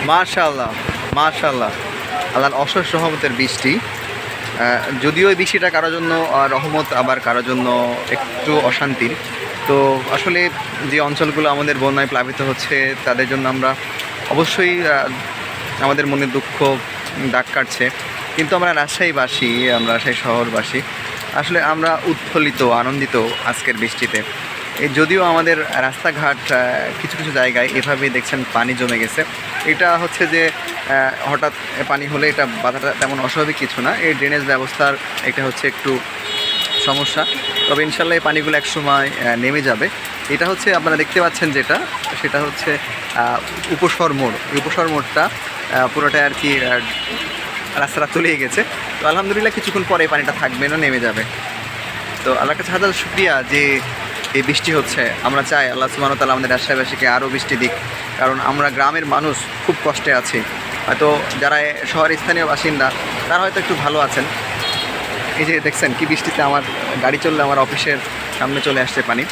মাশাআল্লাহ, মাশাআল্লাহ, আল্লাহর অশেষ রহমতের বৃষ্টি। যদিও এই বৃষ্টিটা কারোর জন্য রহমত, আবার কারোর জন্য একটু অশান্তির। তো আসলে যে অঞ্চলগুলো আমাদের বন্যায় প্লাবিত হচ্ছে তাদের জন্য আমরা অবশ্যই আমাদের মনে দুঃখ দাগ কাটছে। কিন্তু আমরা রাজশাহীবাসী, আমরা রাজশাহী শহরবাসী, আসলে আমরা উৎফুল্লিত, আনন্দিত আজকের বৃষ্টিতে। এই যদিও আমাদের রাস্তাঘাট কিছু কিছু জায়গায় এভাবেই দেখছেন পানি জমে গেছে। এটা হচ্ছে যে হঠাৎ পানি হলে এটা বাধাটা তেমন অস্বাভাবিক কিছু না। এই ড্রেনেজ ব্যবস্থার এটা হচ্ছে একটু সমস্যা। তবে ইনশাল্লাহ এই পানিগুলো একসময় নেমে যাবে। এটা হচ্ছে আপনারা দেখতে পাচ্ছেন যেটা, সেটা হচ্ছে উপসর মোড়। এই উপসর মোড়টা পুরোটাই আর কি রাস্তাটা তলিয়ে গেছে। তো আলহামদুলিল্লাহ কিছুক্ষণ পরে পানিটা থাকবে না, নেমে যাবে। তো আল্লাহর কাছে হাজার শুকরিয়া যে এই বৃষ্টি হচ্ছে। আমরা চাই আল্লাহ সুবহানাহু ওয়া তাআলা আমাদের রাজশাহীবাসীকে আরও বৃষ্টি দিক, কারণ আমরা গ্রামের মানুষ খুব কষ্টে আছি। হয়তো যারা শহরের স্থানীয় বাসিন্দা তারা হয়তো একটু ভালো আছেন। এই যে দেখছেন কি বৃষ্টিতে আমার গাড়ি চললে আমার অফিসের সামনে চলে আসছে পানি।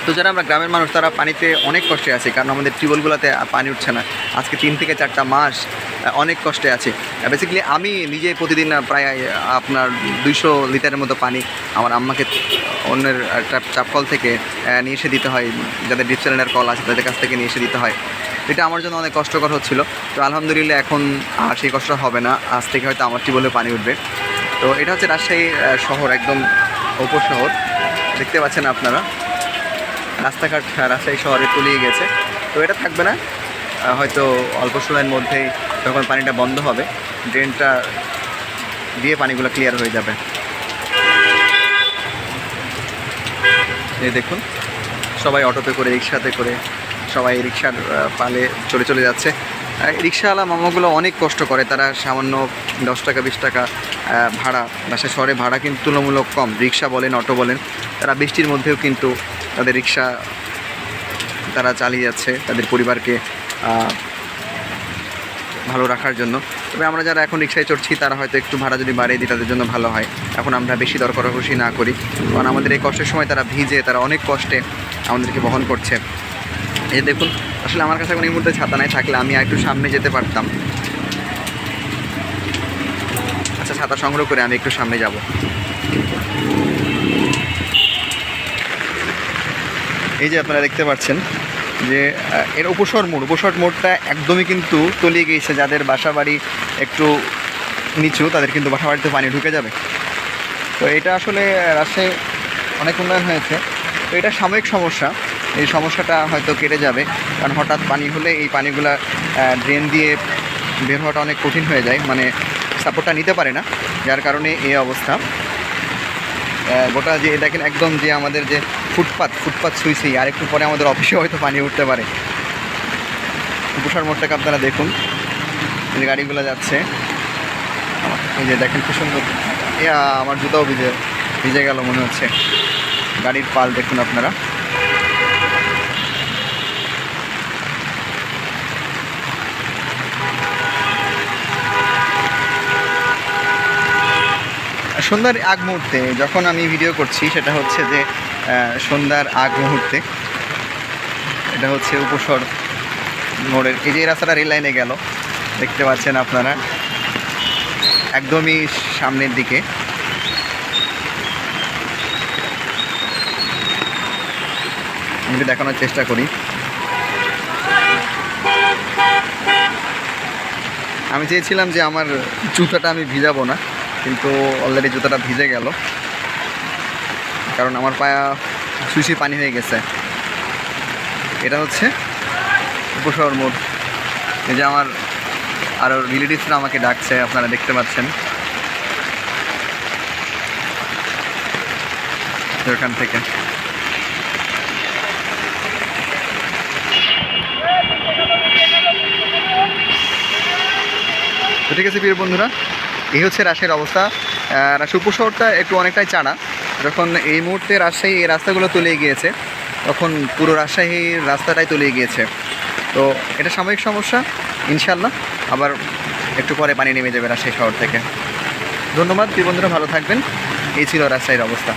তো যারা আমরা গ্রামের মানুষ তারা পানিতে অনেক কষ্টে আছি, কারণ আমাদের টিউবওয়েলগুলোতে পানি উঠছে না। আজকে 3 থেকে 4টা মাস অনেক কষ্টে আছি। বেসিক্যালি আমি নিজে প্রতিদিন প্রায় আপনার 200 লিটারের মতো পানি আমার আম্মাকে অন্যের চাপকল থেকে নিয়ে এসে দিতে হয়, যাদের ডিপ সিলিন্ডার কল আছে তাদের কাছ থেকে নিয়ে এসে দিতে হয়। এটা আমার জন্য অনেক কষ্টকর হচ্ছিল। তো আলহামদুলিল্লাহ এখন আর সেই কষ্ট হবে না। আজ থেকে হয়তো আমার টিউবওয়েলে পানি উঠবে। তো এটা হচ্ছে রাজশাহী শহর, একদম উপশহর। দেখতে পাচ্ছেন আপনারা রাস্তাঘাট রাজশাহী শহরে তলিয়ে গেছে। তো এটা থাকবে না, হয়তো অল্প সময়ের মধ্যেই যখন পানিটা বন্ধ হবে ড্রেনটা দিয়ে পানিগুলো ক্লিয়ার হয়ে যাবে। এই দেখুন সবাই অটোতে করে, রিক্সাতে করে, সবাই রিক্সার পালে চলে যাচ্ছে। রিক্সাওয়ালা মামাগুলো অনেক কষ্ট করে। তারা সামান্য 10 টাকা 20 টাকা ভাড়া, বাসা শহরে ভাড়া কিন্তু তুলনামূলক কম। রিক্সা বলেন, অটো বলেন, তারা বৃষ্টির মধ্যেও কিন্তু তাদের রিক্সা তারা চালিয়ে যাচ্ছে তাদের পরিবারকে ভালো রাখার জন্য। তবে আমরা যারা এখন রিক্সায় চড়ছি তারা হয়তো একটু ভাড়া যদি বাড়িয়ে দিই তাদের জন্য ভালো হয়। এখন আমরা বেশি দর কষাকষি না করি, কারণ আমাদের এই কষ্টের সময় তারা ভিজে, তারা অনেক কষ্টে আমাদেরকে বহন করছে। এই দেখুন আসলে আমার কাছে এখন এই মুহূর্তে ছাতা নাই, থাকলে আমি একটু সামনে যেতে পারতাম। আচ্ছা, ছাতা সংগ্রহ করে আমি একটু সামনে যাব। এই যে আপনারা দেখতে পাচ্ছেন যে এর উপসর মোড়টা একদমই কিন্তু তলিয়ে গিয়েছে। যাদের বাসা বাড়ি একটু নিচু তাদের কিন্তু বাসা বাড়িতে পানি ঢুকে যাবে। তো এটা আসলে রাজশাহী অনেক উন্নয়ন হয়েছে। তো এটা সাময়িক সমস্যা, এই সমস্যাটা হয়তো কেটে যাবে, কারণ হঠাৎ পানি হলে এই পানিগুলা ড্রেন দিয়ে বের হওয়াটা অনেক কঠিন হয়ে যায়, মানে সাপোর্টটা নিতে পারে না, যার কারণে এই অবস্থা। গোটা যে দেখেন একদম যে আমাদের যে ফুটপাত ছুঁইছি, আর একটু পরে আমাদের অফিসে হয়তো পানি উঠতে পারে। উপসার মোড়টাকে আপনারা দেখুন, এই যে গাড়িগুলো যাচ্ছে, এই যে দেখেন কি সুন্দর। আমার জুতাও ভিজে গেল মনে হচ্ছে। গাড়ির পাল দেখুন আপনারা। সন্ধ্যার আগ মুহূর্তে যখন আমি ভিডিও করছি সেটা হচ্ছে যে সন্ধ্যার আগ মুহূর্তে, এটা হচ্ছে উপসর মোড়ের এই যে রাস্তাটা রেল লাইনে গেল, দেখতে পাচ্ছেন আপনারা একদমই সামনের দিকে। আমি দেখানোর চেষ্টা করি। আমি চেয়েছিলাম যে আমার জুতাটা আমি ভিজাবো না, কিন্তু অলরেডি জুতাটা ভিজে গেল, কারণ আমার পায়া সুইসি পানি হয়ে গেছে। এটা হচ্ছে উপশহর মোড়। এই যে আমার আরও রিলেটিভসরা আমাকে ডাকছে, আপনারা দেখতে পাচ্ছেন ওখান থেকে। তো ঠিক আছে প্রিয় বন্ধুরা, এই হচ্ছে রাজশাহীর অবস্থা। রাজশাহী উপশহরটা একটু অনেকটাই চাড়া। যখন এই মুহূর্তে রাজশাহী এই রাস্তাগুলো তলিয়ে গিয়েছে, তখন পুরো রাজশাহীর রাস্তাটাই তলিয়ে গিয়েছে। তো এটা সাময়িক সমস্যা, ইনশাল্লাহ আবার একটু পরে পানি নেমে যাবে রাজশাহী শহর থেকে। ধন্যবাদ প্রিয় বন্ধুরা, ভালো থাকবেন। এই ছিল রাজশাহীর অবস্থা।